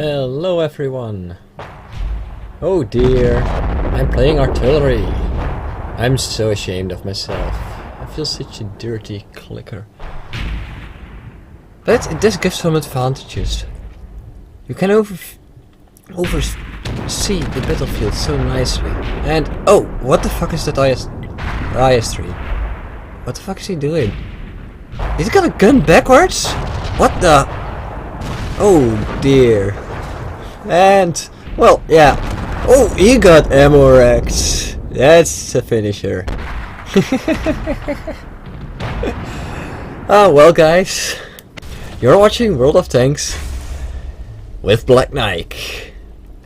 Hello everyone. Oh dear, I'm playing artillery. I'm so ashamed of myself. I feel such a dirty clicker. But it does give some advantages. You can oversee the battlefield so nicely. And oh, what the fuck is that IS-3? What the fuck is he doing? He's got a gun backwards? What the? Oh dear. And well, yeah. Oh, he got ammo wrecked. That's a finisher. Oh well, guys, you're watching World of Tanks with Black Nike.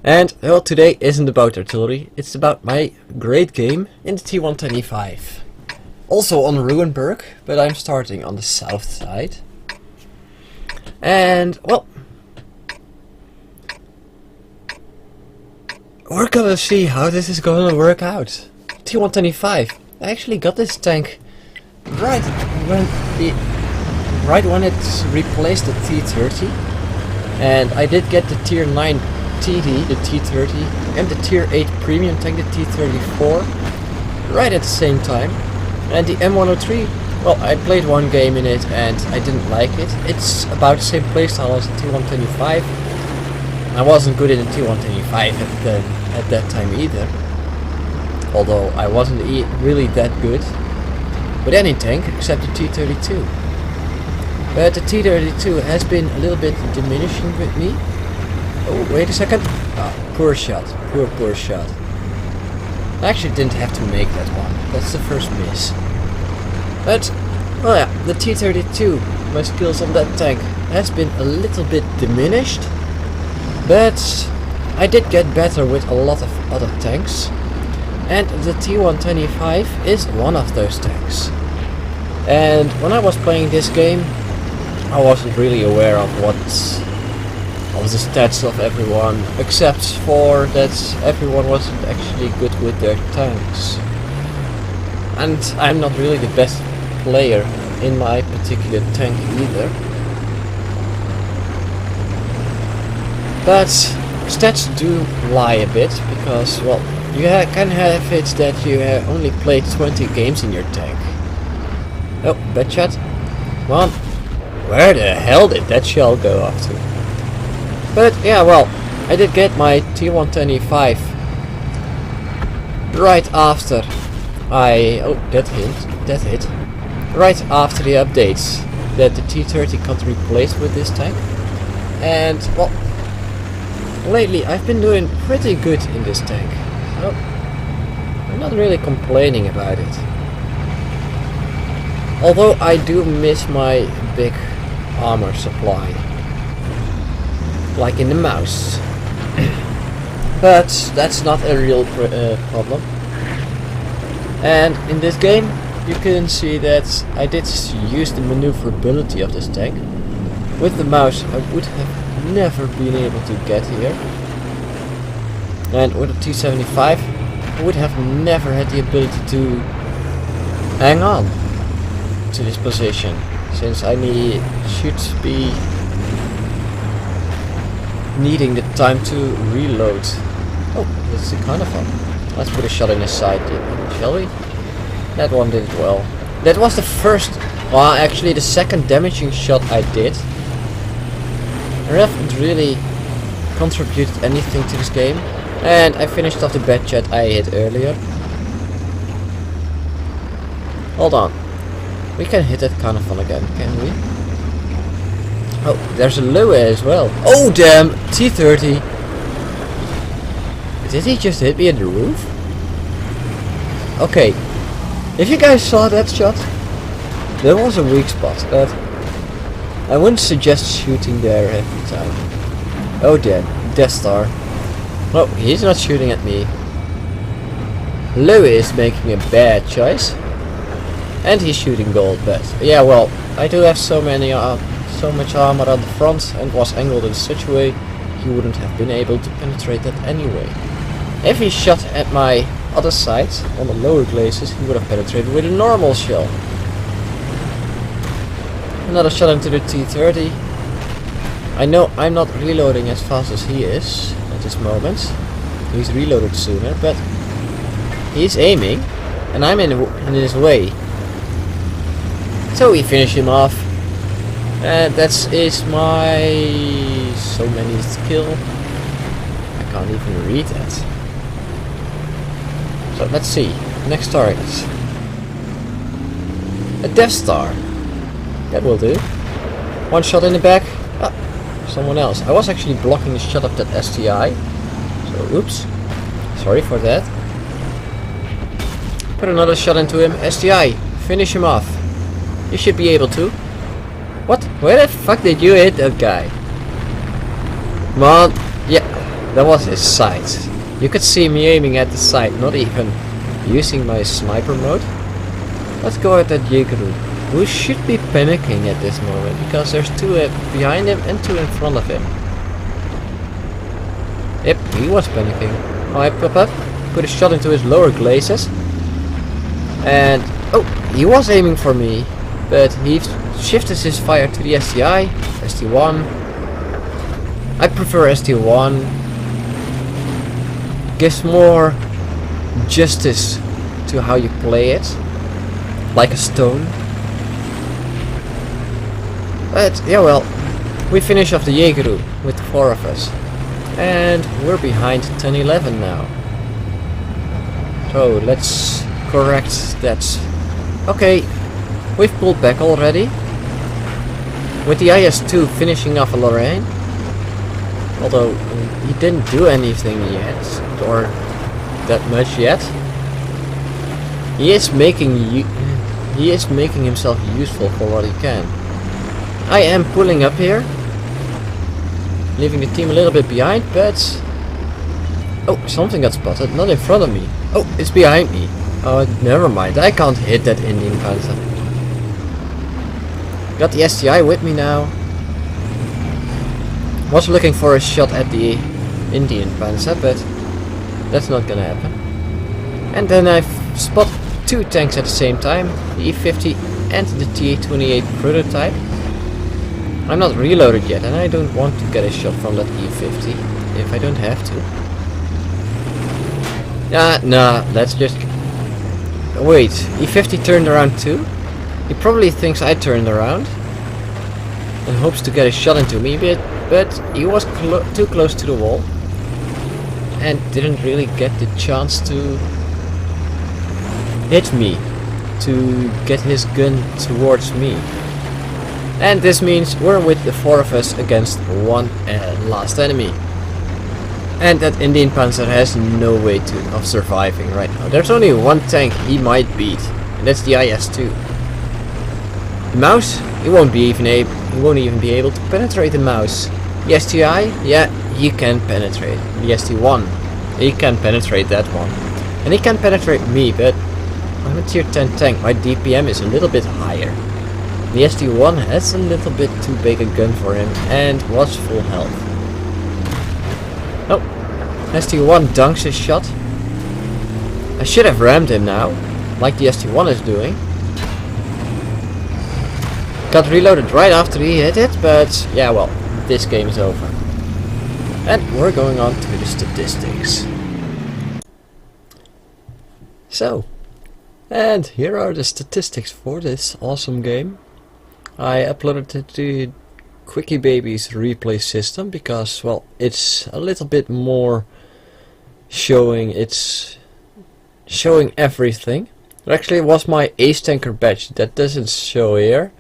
And well, today isn't about artillery, it's about my great game in the T110E5. Also on Ruinberg, but I'm starting on the south side. And well, we're gonna see how this is gonna work out. T110E5. I actually got this tank right when it replaced the T30, and I did get the Tier 9 TD, the T30, and the Tier 8 premium tank, the T34, right at the same time. And the M103, well, I played one game in it and I didn't like it. It's about the same playstyle as the T110E5. I wasn't good in the T110E5 at that time either, although I wasn't really that good with any tank except the T32. But the T32 has been a little bit diminishing with me. Oh, wait a second. Oh, poor shot. Poor shot. I actually didn't have to make that one. That's the first miss. But, well yeah, the T32, my skills on that tank has been a little bit diminished. But I did get better with a lot of other tanks. And the T110E5 is one of those tanks. And when I was playing this game, I wasn't really aware of the stats of everyone, except for that everyone wasn't actually good with their tanks. And I'm not really the best player in my particular tank either. But stats do lie a bit, because, well, you can have it that you only played 20 games in your tank. Oh, bad shot. Come on. Where the hell did that shell go off to? But yeah, well, I did get my T110E5 right after that hit. Right after the updates that the T30 got replaced with this tank. And well, lately I've been doing pretty good in this tank. So I'm not really complaining about it. Although I do miss my big armor supply, like in the mouse. But that's not a real problem. And in this game you can see that I did use the maneuverability of this tank. With the mouse I would have never been able to get here. And with the T75 I would have never had the ability to hang on to this position, since I should be needing the time to reload. Oh, that's the kind of fun. Let's put a shot in his side, shall we? That one did it well. That was the first, well, actually the second damaging shot I did. I haven't really contributed anything to this game. And I finished off the bad shot I hit earlier. Hold on. We can hit that kind of fun again, can we? Oh, there's a low as well. Oh damn! T30! Did he just hit me in the roof? Okay. If you guys saw that shot, there was a weak spot, but I wouldn't suggest shooting there every time. Oh damn, Death Star. Oh, he's not shooting at me. Louis is making a bad choice. And he's shooting gold, but yeah, well, I do have so much armor on the front and was angled in such a way he wouldn't have been able to penetrate that anyway. If he shot at my other side, on the lower glazes, he would have penetrated with a normal shell. Another shot into the T30. I know I'm not reloading as fast as he is at this moment. He's reloaded sooner, but he's aiming and I'm in his way. So we finish him off. And that is my so many skill. I can't even read that. So let's see. Next target. A Death Star. That will do. One shot in the back. Ah, someone else. I was actually blocking the shot of that STI. So oops. Sorry for that. Put another shot into him. STI. Finish him off. You should be able to. What? Where the fuck did you hit that guy? Come on. Yeah, that was his sight. You could see me aiming at the side, not even using my sniper mode. Let's go at that Jaeger, who should be panicking at this moment, because there's two behind him and two in front of him. Yep, he was panicking. Oh, I pop up, put a shot into his lower glazes. And, oh, he was aiming for me, but he shifted his fire to the STI, ST1. I prefer ST1. Gives more justice to how you play it, like a stone. But yeah, well, we finish off the Jaeger with the 4 of us, and we're behind 10-11 now. So let's correct that. Okay, we've pulled back already with the IS-2 finishing off a Lorraine. Although he didn't do anything yet, or that much yet. He is making himself useful for what he can. I am pulling up here, leaving the team a little bit behind, but oh, something got spotted, not in front of me. Oh, it's behind me. Oh, never mind. I can't hit that Indian Panzer. Got the STI with me now. Was looking for a shot at the Indian Panzer, but that's not gonna happen. And then I spot two tanks at the same time, the E50 and the T110E5 prototype. I'm not reloaded yet, and I don't want to get a shot from that E50 if I don't have to. Nah, let's just... Wait, E50 turned around too? He probably thinks I turned around and hopes to get a shot into me, but he was too close to the wall and didn't really get the chance to hit me, to get his gun towards me. And this means we're with the 4 of us against one last enemy. And that Indian Panzer has no way of surviving right now. There's only one tank he might beat, and that's the IS-2. The mouse, he won't even be able to penetrate the mouse. The STI, yeah, he can penetrate. The ST1, he can penetrate that one. And he can penetrate me, but I'm a tier 10 tank. My DPM is a little bit higher. The ST1 has a little bit too big a gun for him and was full health. Oh, ST1 dunks his shot. I should have rammed him now, like the ST1 is doing. Got reloaded right after he hit it, but yeah, well, this game is over. And we're going on to the statistics. So, and here are the statistics for this awesome game. I uploaded it to QuickyBaby's replay system because, well, it's a little bit more showing everything. Actually, it was my Ace Tanker badge that doesn't show here,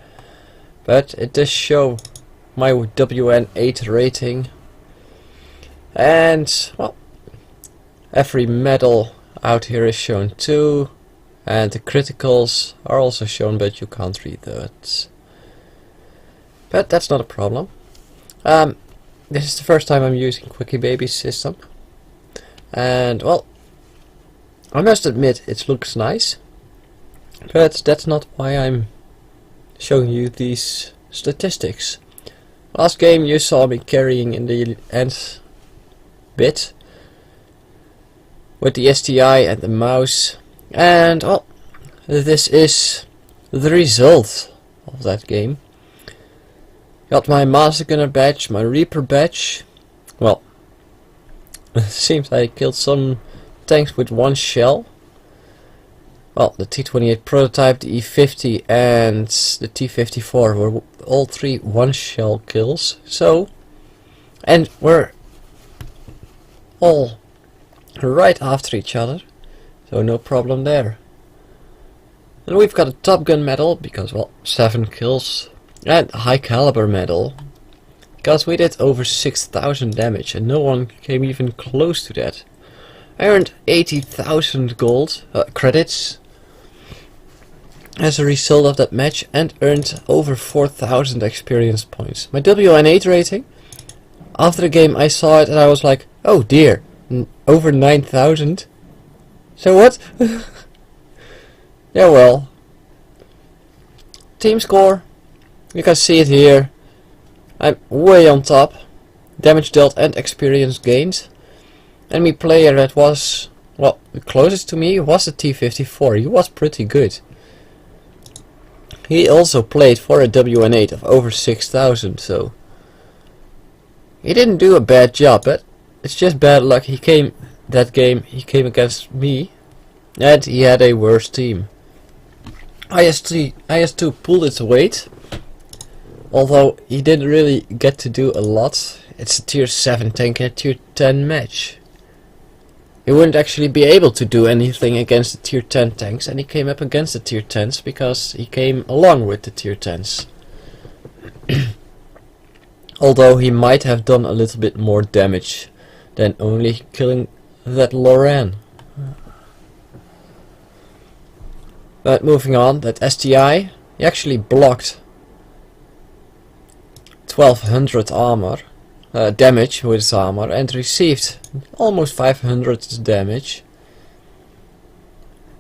but it does show my WN8 rating, and well, every medal out here is shown too, and the criticals are also shown, but you can't read that. But that's not a problem. This is the first time I'm using QuickyBaby's system, and well, I must admit it looks nice, but that's not why I'm showing you these statistics. Last game you saw me carrying in the end bit with the STI and the mouse, and well, this is the result of that game. Got my Master Gunner badge, my Reaper badge. Well, it seems I killed some tanks with one shell. Well, the T28 prototype, the E50 and the T54 were all three one shell kills. So, and we're all right after each other, so no problem there. And we've got a Top Gun medal because, well, 7 kills, and a high caliber medal because we did over 6,000 damage and no one came even close to that. I earned 80,000 gold credits as a result of that match and earned over 4,000 experience points. My WN8 rating, after the game I saw it and I was like, oh dear, over 9,000. So what? Yeah, well. Team score, you can see it here. I'm way on top. Damage dealt and experience gained. Enemy player that was, well, the closest to me was the T54. He was pretty good. He also played for a WN8 of over 6,000, so he didn't do a bad job, but it's just bad luck. He came against me and he had a worse team. IS2 pulled its weight, although he didn't really get to do a lot. It's a tier 7 tank in a tier 10 match. He wouldn't actually be able to do anything against the tier 10 tanks, and he came up against the tier 10s because he came along with the tier 10s. Although he might have done a little bit more damage than only killing that Lorraine. But moving on, that STI, he actually blocked 1200 armor. Damage with his armor and received almost 500 damage.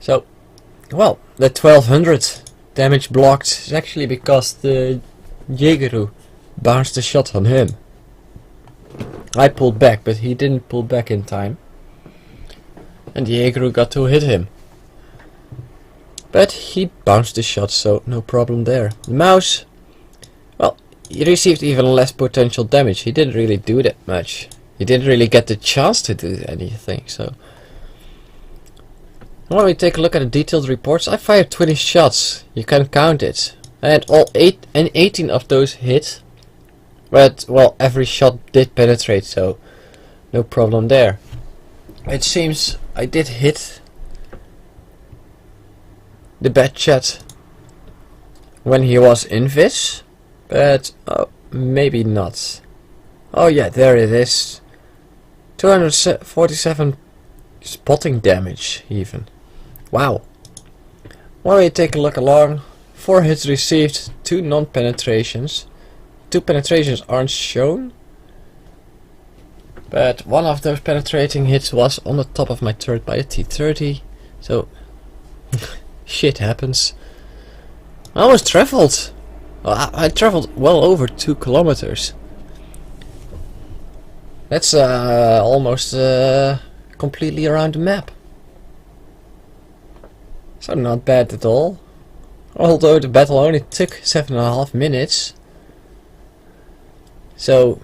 So, well, that 1200 damage blocked is actually because the Jägeru bounced a shot on him. I pulled back, but he didn't pull back in time, and the Jägeru got to hit him. But he bounced the shot, so no problem there. The mouse, well, he received even less potential damage. He didn't really do that much. He didn't really get the chance to do anything, so. When we take a look at the detailed reports, I fired 20 shots. You can count it. And 18 of those hit. But, well, every shot did penetrate, so no problem there. It seems I did hit the bad chat when he was invis. But maybe not. Oh yeah, there it is. 247 spotting damage even. Wow. When we take a look along, 4 hits received, 2 non-penetrations. 2 penetrations aren't shown, but one of those penetrating hits was on the top of my turret by a T30. So shit happens. I almost traveled. I traveled well over 2 kilometers. That's almost completely around the map. So not bad at all. Although the battle only took 7.5 minutes. So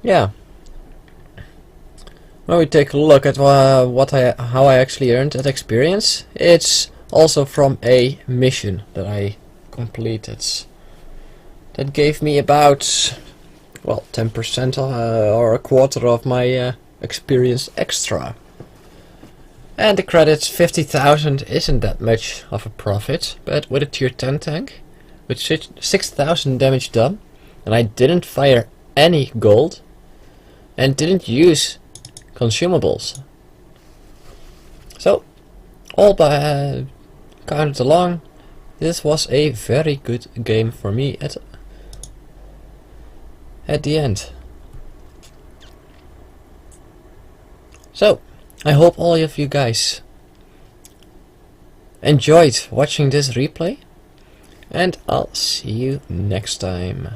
yeah. When we take a look at how I actually earned that experience, it's also from a mission that I completed. That gave me about, well, 10% or a quarter of my experience extra. And the credits, 50,000 isn't that much of a profit, but with a tier 10 tank, with 6,000 damage done, and I didn't fire any gold, and didn't use consumables. So, all by counted along, this was a very good game for me at the end. So, I hope all of you guys enjoyed watching this replay, and I'll see you next time.